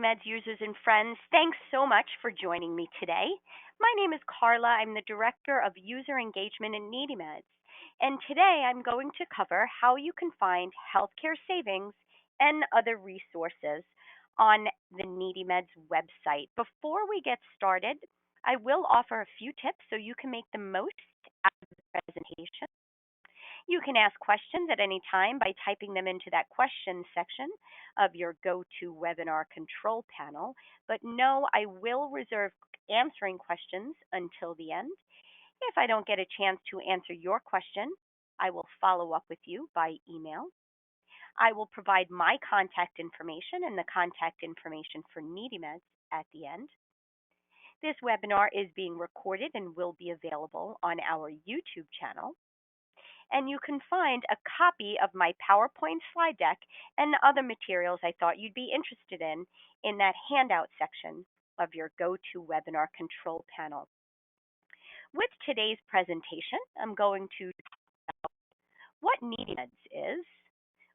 NeedyMeds users and friends. Thanks so much for joining me today. My name is Carla. I'm the Director of User Engagement at NeedyMeds. And today I'm going to cover how you can find healthcare savings and other resources on the NeedyMeds website. Before we get started, I will offer a few tips so you can make the most out of the presentation. You can ask questions at any time by typing them into that question section of your GoToWebinar control panel. But no, I will reserve answering questions until the end. If I don't get a chance to answer your question, I will follow up with you by email. I will provide my contact information and the contact information for NeedyMeds at the end. This webinar is being recorded and will be available on our YouTube channel. And you can find a copy of my PowerPoint slide deck and other materials I thought you'd be interested in that handout section of your GoToWebinar control panel. With today's presentation, I'm going to talk about what NeedyMeds is,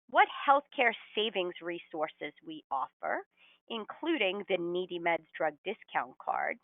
what healthcare savings resources we offer, including the NeedyMeds drug discount card,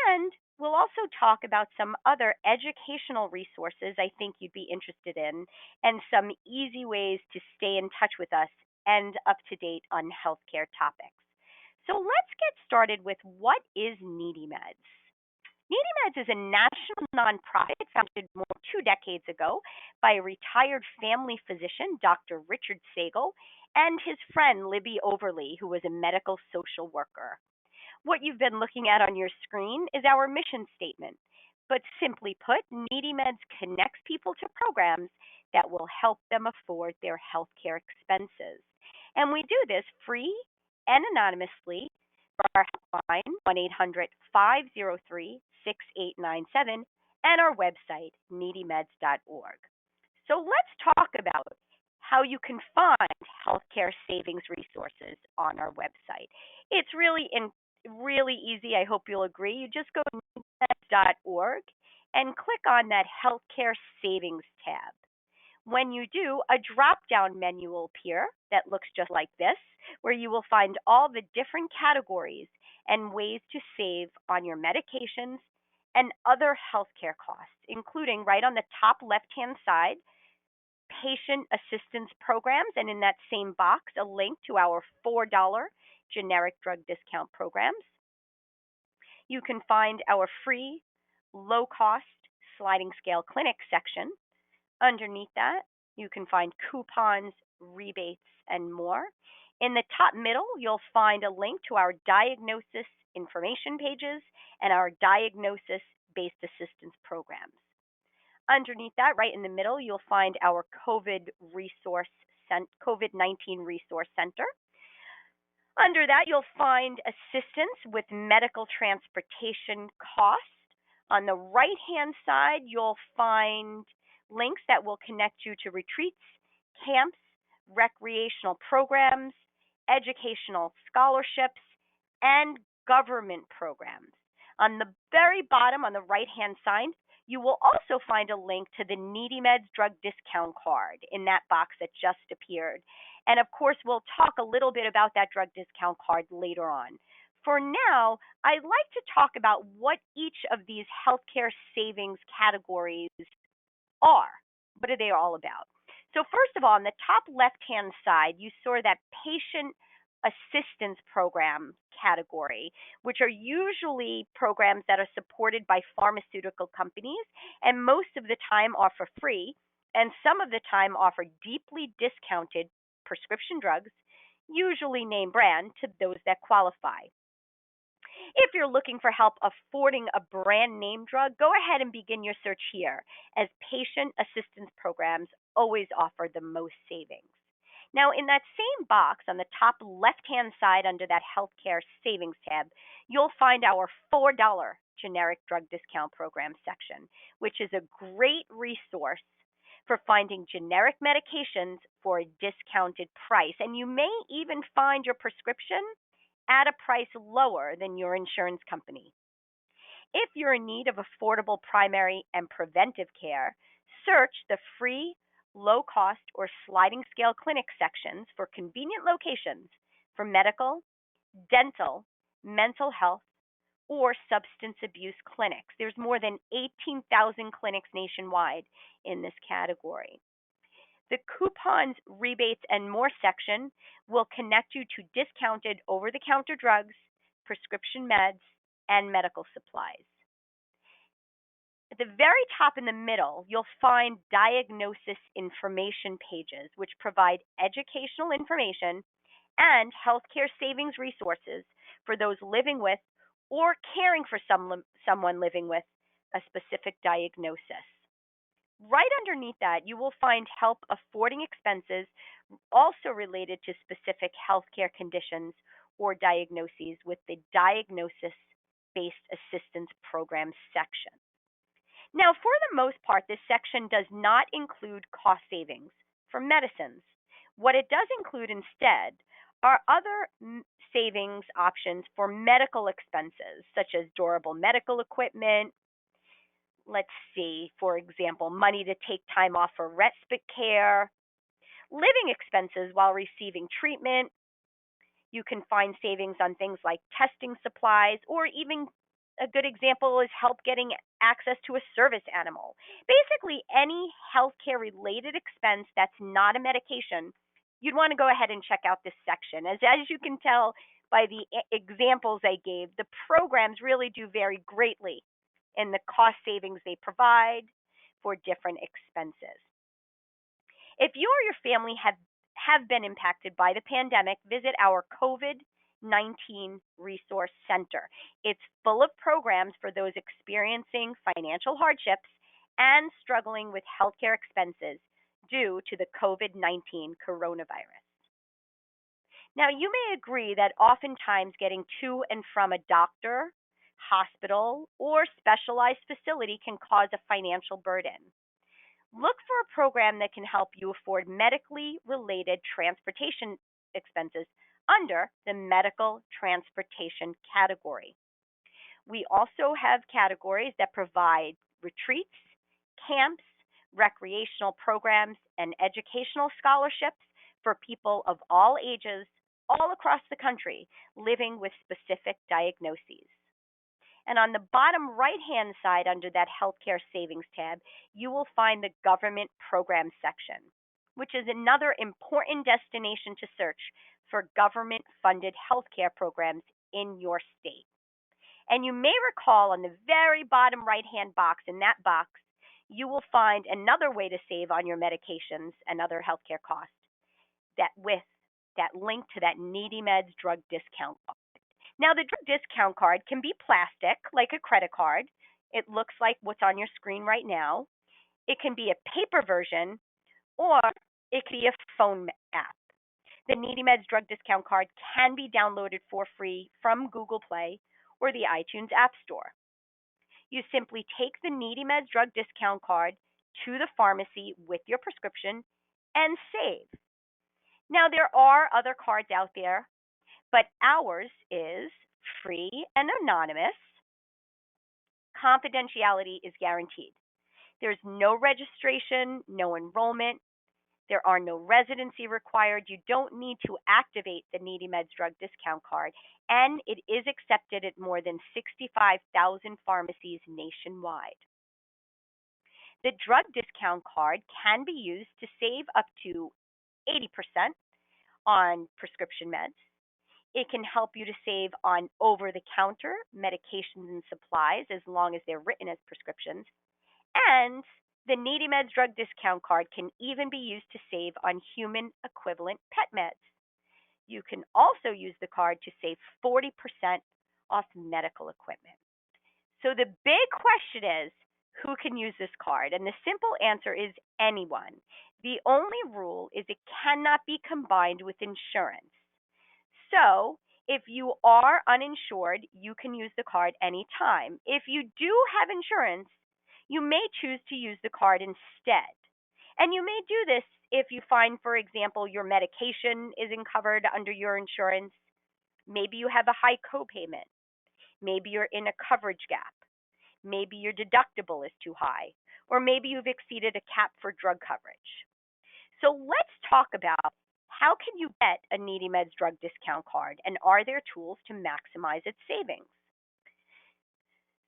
and we'll also talk about some other educational resources I think you'd be interested in and some easy ways to stay in touch with us and up to date on healthcare topics. So let's get started with what is NeedyMeds. NeedyMeds is a national nonprofit founded more than 2 decades ago by a retired family physician, Dr. Richard Sagel, and his friend Libby Overly, who was a medical social worker. What you've been looking at on your screen is our mission statement. But simply put, NeedyMeds connects people to programs that will help them afford their healthcare expenses. And we do this free and anonymously for our helpline, 1-800-503-6897, and our website, needymeds.org. So let's talk about how you can find healthcare savings resources on our website. It's really easy. I hope you'll agree. You just go to needymeds.org and click on that Healthcare Savings tab. When you do, a drop-down menu will appear that looks just like this, where you will find all the different categories and ways to save on your medications and other healthcare costs, including right on the top left-hand side, patient assistance programs, and in that same box, a link to our $4 generic drug discount programs. You can find our free, low-cost sliding scale clinic section. Underneath that, you can find coupons, rebates, and more. In the top middle, you'll find a link to our diagnosis information pages and our diagnosis-based assistance programs. Underneath that, right in the middle, you'll find our COVID-19 Resource Center. Under that, you'll find assistance with medical transportation costs. On the right-hand side, you'll find links that will connect you to retreats, camps, recreational programs, educational scholarships, and government programs. On the very bottom, on the right-hand side, you will also find a link to the NeedyMeds drug discount card in that box that just appeared. And of course, we'll talk a little bit about that drug discount card later on. For now, I'd like to talk about what each of these healthcare savings categories are. What are they all about? So first of all, on the top left-hand side, you saw that patient assistance program category, which are usually programs that are supported by pharmaceutical companies and most of the time offer free and some of the time offer deeply discounted prescription drugs, usually name brand, to those that qualify. If you're looking for help affording a brand name drug, go ahead and begin your search here, as patient assistance programs always offer the most savings. Now, in that same box on the top left-hand side under that Healthcare Savings tab, you'll find our $4 generic drug discount program section, which is a great resource for finding generic medications for a discounted price. And you may even find your prescription at a price lower than your insurance company. If you're in need of affordable primary and preventive care, search the free, low-cost, or sliding scale clinic sections for convenient locations for medical dental, mental health, or substance abuse clinics. There's more than 18,000 clinics nationwide in this category. The coupons, rebates, and more section will connect you to discounted over the counter drugs, prescription meds, and medical supplies. At the very top in the middle, you'll find diagnosis information pages, which provide educational information and healthcare savings resources for those living with or caring for someone living with a specific diagnosis. Right underneath that, you will find help affording expenses also related to specific healthcare conditions or diagnoses with the Diagnosis Based Assistance Program section. Now, for the most part, this section does not include cost savings for medicines. What it does include instead are other savings options for medical expenses, such as durable medical equipment. Let's see, for example, money to take time off for respite care, living expenses while receiving treatment. You can find savings on things like testing supplies, or even a good example is help getting access to a service animal. Basically, any healthcare related expense that's not a medication, you'd want to go ahead and check out this section. As you can tell by the examples I gave, the programs really do vary greatly in the cost savings they provide for different expenses. If you or your family have been impacted by the pandemic, visit our COVID-19 Resource Center. It's full of programs for those experiencing financial hardships and struggling with healthcare expenses due to the COVID-19 coronavirus. Now, you may agree that oftentimes getting to and from a doctor, hospital, or specialized facility can cause a financial burden. Look for a program that can help you afford medically related transportation expenses under the medical transportation category. We also have categories that provide retreats, camps, recreational programs, and educational scholarships for people of all ages all across the country living with specific diagnoses. And on the bottom right-hand side under that Healthcare Savings tab, you will find the Government Programs section, which is another important destination to search for government-funded healthcare programs in your state. And you may recall on the very bottom right-hand box, in that box, you will find another way to save on your medications and other healthcare costs, that with that link to that NeedyMeds drug discount card. Now, the drug discount card can be plastic, like a credit card. It looks like what's on your screen right now. It can be a paper version, or it can be a phone app. The NeedyMeds drug discount card can be downloaded for free from Google Play or the iTunes App Store. You simply take the NeedyMeds drug discount card to the pharmacy with your prescription and save. Now, there are other cards out there, but ours is free and anonymous. Confidentiality is guaranteed. There's no registration, no enrollment. There are no residency required. You don't need to activate the NeedyMeds drug discount card, and it is accepted at more than 65,000 pharmacies nationwide. The drug discount card can be used to save up to 80% on prescription meds. It can help you to save on over the counter medications and supplies as long as they're written as prescriptions. And the NeedyMeds drug discount card can even be used to save on human equivalent pet meds. You can also use the card to save 40% off medical equipment. So the big question is, who can use this card? And the simple answer is anyone. The only rule is it cannot be combined with insurance. So if you are uninsured, you can use the card anytime. If you do have insurance, you may choose to use the card instead. And you may do this if you find, for example, your medication isn't covered under your insurance. Maybe you have a high copayment. Maybe you're in a coverage gap. Maybe your deductible is too high. Or maybe you've exceeded a cap for drug coverage. So let's talk about How can you get a NeedyMeds drug discount card, and are there tools to maximize its savings?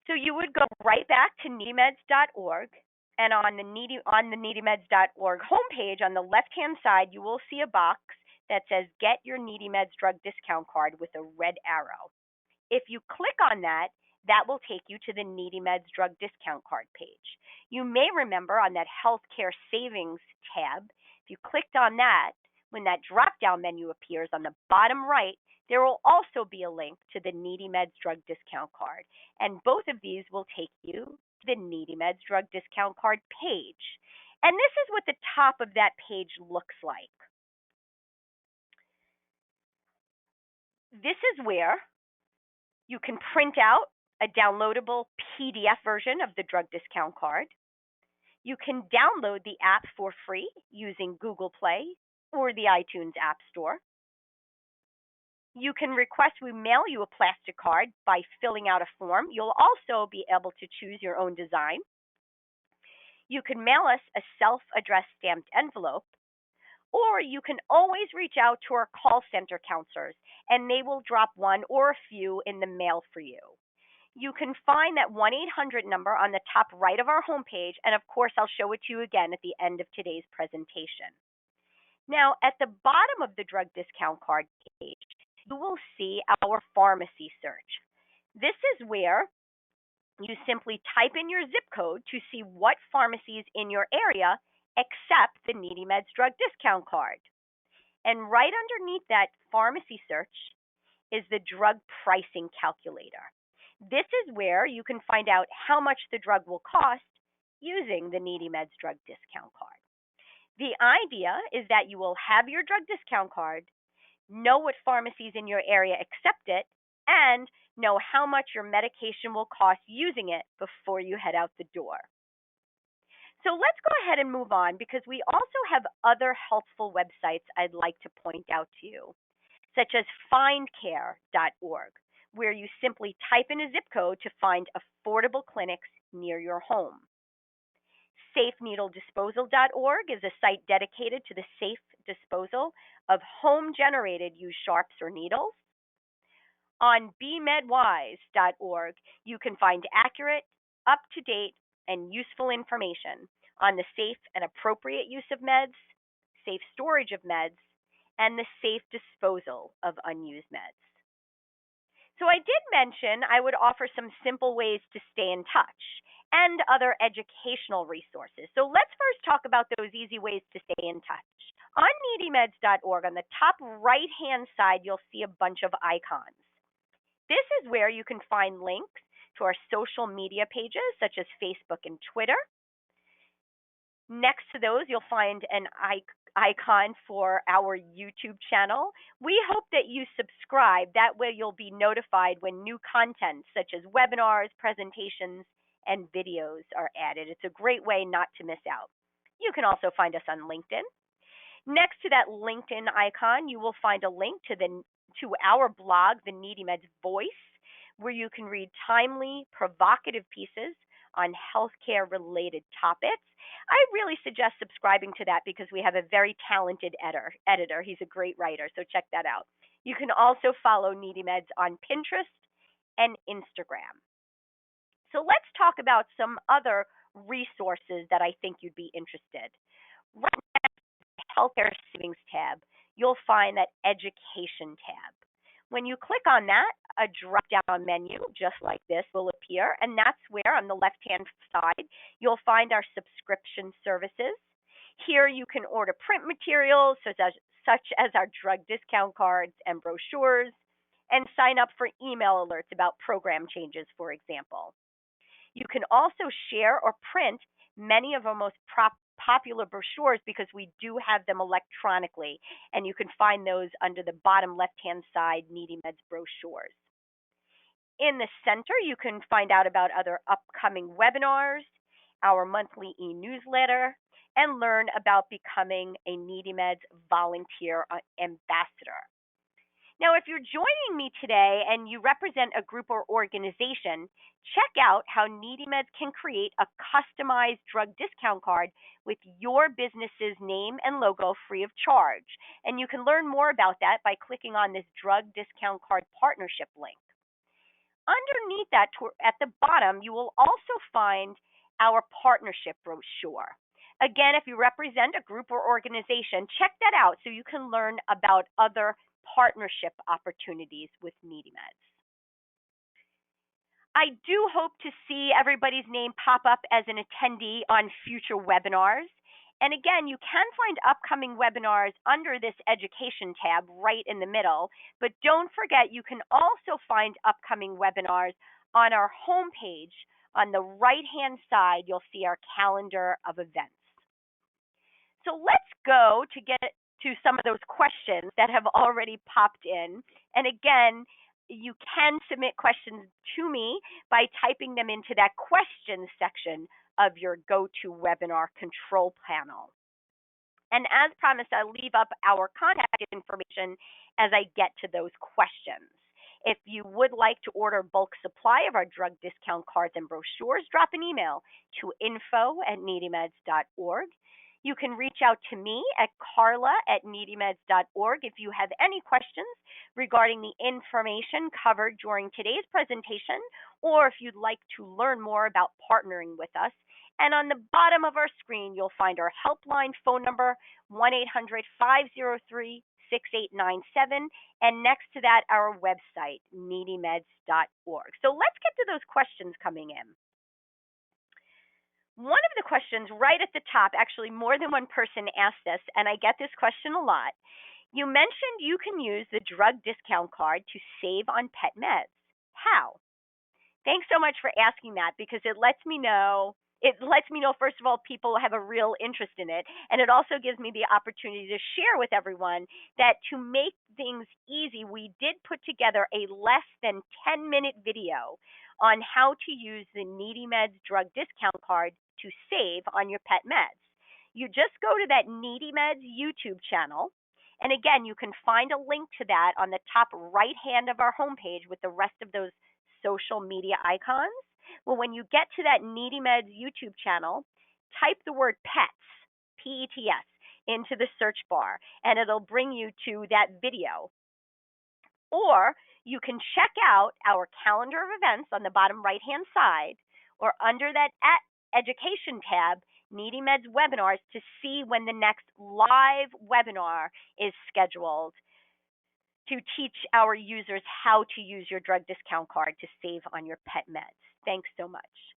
So you would go right back to needymeds.org, and on the needymeds.org homepage on the left-hand side, you will see a box that says "Get your NeedyMeds drug discount card" with a red arrow. If you click on that, that will take you to the NeedyMeds drug discount card page. You may remember on that healthcare savings tab, if you clicked on that, when that drop down menu appears on the bottom right, there will also be a link to the NeedyMeds drug discount card. And both of these will take you to the NeedyMeds drug discount card page. And this is what the top of that page looks like. This is where you can print out a downloadable PDF version of the drug discount card. You can download the app for free using Google Play or the iTunes App Store. You can request we mail you a plastic card by filling out a form. You'll also be able to choose your own design. You can mail us a self-addressed stamped envelope, or you can always reach out to our call center counselors, and they will drop one or a few in the mail for you. You can find that 1-800 number on the top right of our homepage, and of course, I'll show it to you again at the end of today's presentation. Now, at the bottom of the drug discount card page, you will see our pharmacy search. This is where you simply type in your zip code to see what pharmacies in your area accept the NeedyMeds drug discount card. And right underneath that pharmacy search is the drug pricing calculator. This is where you can find out how much the drug will cost using the NeedyMeds drug discount card. The idea is that you will have your drug discount card, know what pharmacies in your area accept it, and know how much your medication will cost using it before you head out the door. So let's go ahead and move on, because we also have other helpful websites I'd like to point out to you, such as findcare.org, where you simply type in a zip code to find affordable clinics near your home. SafeNeedleDisposal.org is a site dedicated to the safe disposal of home-generated used sharps or needles. On BeMedWise.org, you can find accurate, up-to-date, and useful information on the safe and appropriate use of meds, safe storage of meds, and the safe disposal of unused meds. So I did mention I would offer some simple ways to stay in touch and other educational resources. So let's first talk about those easy ways to stay in touch. On NeedyMeds.org, on the top right-hand side, you'll see a bunch of icons. This is where you can find links to our social media pages, such as Facebook and Twitter. Next to those, you'll find an icon for our YouTube channel. We hope that you subscribe. That way you'll be notified when new content, such as webinars, presentations, and videos are added. It's a great way not to miss out. You can also find us on LinkedIn. Next to that LinkedIn icon, you will find a link to our blog, The NeedyMeds Voice, where you can read timely, provocative pieces on healthcare-related topics. I really suggest subscribing to that because we have a very talented editor. He's a great writer, so check that out. You can also follow NeedyMeds on Pinterest and Instagram. So let's talk about some other resources that I think you'd be interested. Right next to the Healthcare Savings tab, you'll find that Education tab. When you click on that, a drop-down menu just like this will appear, and that's where on the left-hand side you'll find our subscription services. Here you can order print materials such as our drug discount cards and brochures, and sign up for email alerts about program changes, for example. You can also share or print many of our most popular brochures because we do have them electronically, and you can find those under the bottom left-hand side NeedyMeds brochures. In the center, you can find out about other upcoming webinars, our monthly e-newsletter, and learn about becoming a NeedyMeds volunteer ambassador. Now, if you're joining me today and you represent a group or organization, check out how NeedyMeds can create a customized drug discount card with your business's name and logo free of charge. And you can learn more about that by clicking on this drug discount card partnership link. Underneath that, at the bottom, you will also find our partnership brochure. Again, if you represent a group or organization, check that out so you can learn about other partnership opportunities with NeedyMeds. I do hope to see everybody's name pop up as an attendee on future webinars. And again, you can find upcoming webinars under this education tab right in the middle. But don't forget, you can also find upcoming webinars on our homepage. On the right-hand side, you'll see our calendar of events. So let's go to get to some of those questions that have already popped in. And again, you can submit questions to me by typing them into that questions section of your GoToWebinar control panel. And as promised, I'll leave up our contact information as I get to those questions. If you would like to order bulk supply of our drug discount cards and brochures, drop an email to info@needymeds.org. You can reach out to me at carla@needymeds.org if you have any questions regarding the information covered during today's presentation, or if you'd like to learn more about partnering with us. And on the bottom of our screen, you'll find our helpline phone number, 1-800-503-6897, and next to that, our website, needymeds.org. So let's get to those questions coming in. One of the questions right at the top, actually more than one person asked this, and I get this question a lot. You mentioned you can use the drug discount card to save on pet meds. How? Thanks so much for asking that, because it lets me know, first of all, people have a real interest in it, and it also gives me the opportunity to share with everyone that to make things easy, we did put together a less than 10-minute video on how to use the NeedyMeds drug discount card to save on your pet meds. You just go to that NeedyMeds YouTube channel, and again, you can find a link to that on the top right hand of our homepage with the rest of those social media icons. Well, when you get to that NeedyMeds YouTube channel, type the word pets, P-E-T-S, into the search bar, and it'll bring you to that video. Or you can check out our calendar of events on the bottom right-hand side, or under that education tab, NeedyMeds webinars, to see when the next live webinar is scheduled to teach our users how to use your drug discount card to save on your pet meds. Thanks so much.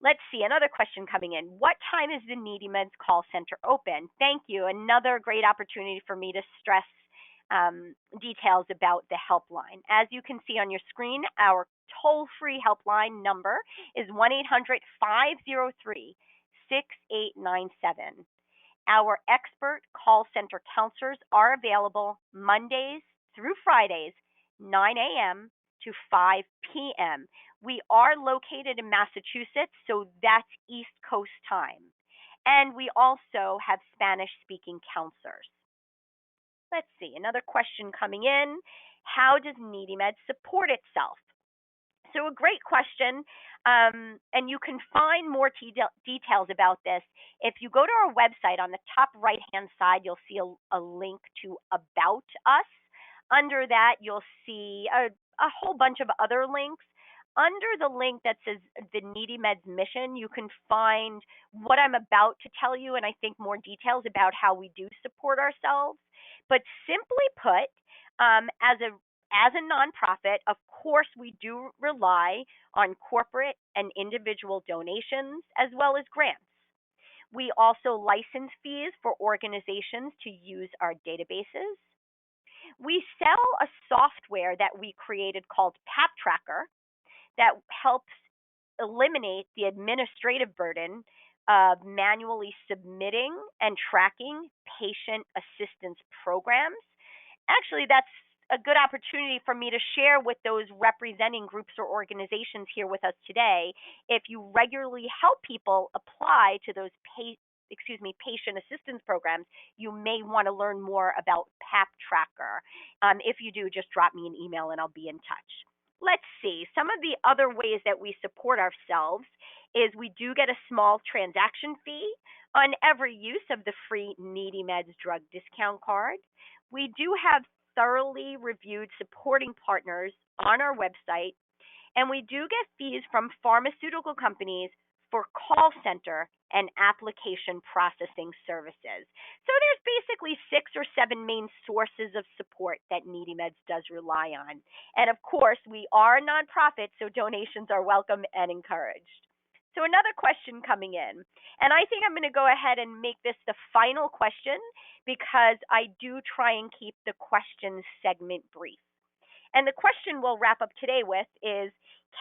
Let's see, another question coming in. What time is the NeedyMeds call center open? Thank you. Another great opportunity for me to stress details about the helpline. As you can see on your screen, our toll-free helpline number is 1-800-503-6897. Our expert call center counselors are available Mondays through Fridays, 9 a.m. to 5 p.m. We are located in Massachusetts, so that's East Coast time. And we also have Spanish-speaking counselors. Let's see, another question coming in. How does NeedyMeds support itself? So a great question, and you can find more details about this. If you go to our website, on the top right-hand side, you'll see a link to About Us. Under that, you'll see a whole bunch of other links. Under the link that says the NeedyMeds mission, you can find what I'm about to tell you, and I think more details about how we do support ourselves. But simply put, as a nonprofit, of course, we do rely on corporate and individual donations as well as grants. We also license fees for organizations to use our databases. We sell a software that we created called PAP Tracker that helps eliminate the administrative burden of manually submitting and tracking patient assistance programs. Actually, that's a good opportunity for me to share with those representing groups or organizations here with us today. If you regularly help people apply to those patient assistance programs, you may want to learn more about PAP Tracker. If you do, just drop me an email and I'll be in touch. Let's see. Some of the other ways that we support ourselves is we do get a small transaction fee on every use of the free NeedyMeds drug discount card. We do have thoroughly reviewed supporting partners on our website, and we do get fees from pharmaceutical companies for call center and application processing services. So there's basically 6 or 7 main sources of support that NeedyMeds does rely on. And of course, we are a nonprofit, so donations are welcome and encouraged. So another question coming in, and I think I'm going to go ahead and make this the final question because I do try and keep the question segment brief. And the question we'll wrap up today with is,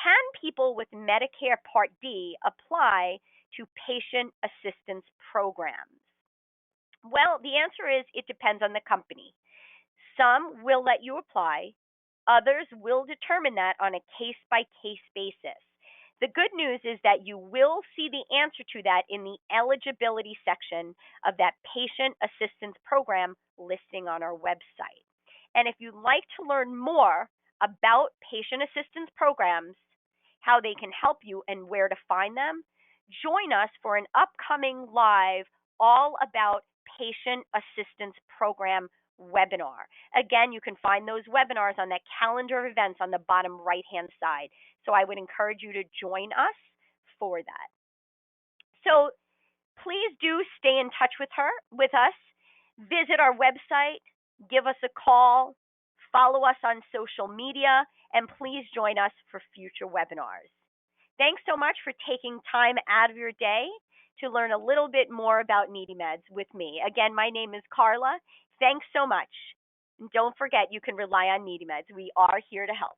can people with Medicare Part D apply to patient assistance programs? Well, the answer is it depends on the company. Some will let you apply, others will determine that on a case by case basis. The good news is that you will see the answer to that in the eligibility section of that patient assistance program listing on our website. And if you'd like to learn more about patient assistance programs, how they can help you, and where to find them, join us for an upcoming live all about patient assistance program webinar. Again, you can find those webinars on that calendar of events on the bottom right-hand side. So I would encourage you to join us for that. So please do stay in touch with us. Visit our website, give us a call, follow us on social media, and please join us for future webinars. Thanks so much for taking time out of your day to learn a little bit more about NeedyMeds with me. Again, my name is Carla. Thanks so much. And don't forget, you can rely on NeedyMeds. We are here to help.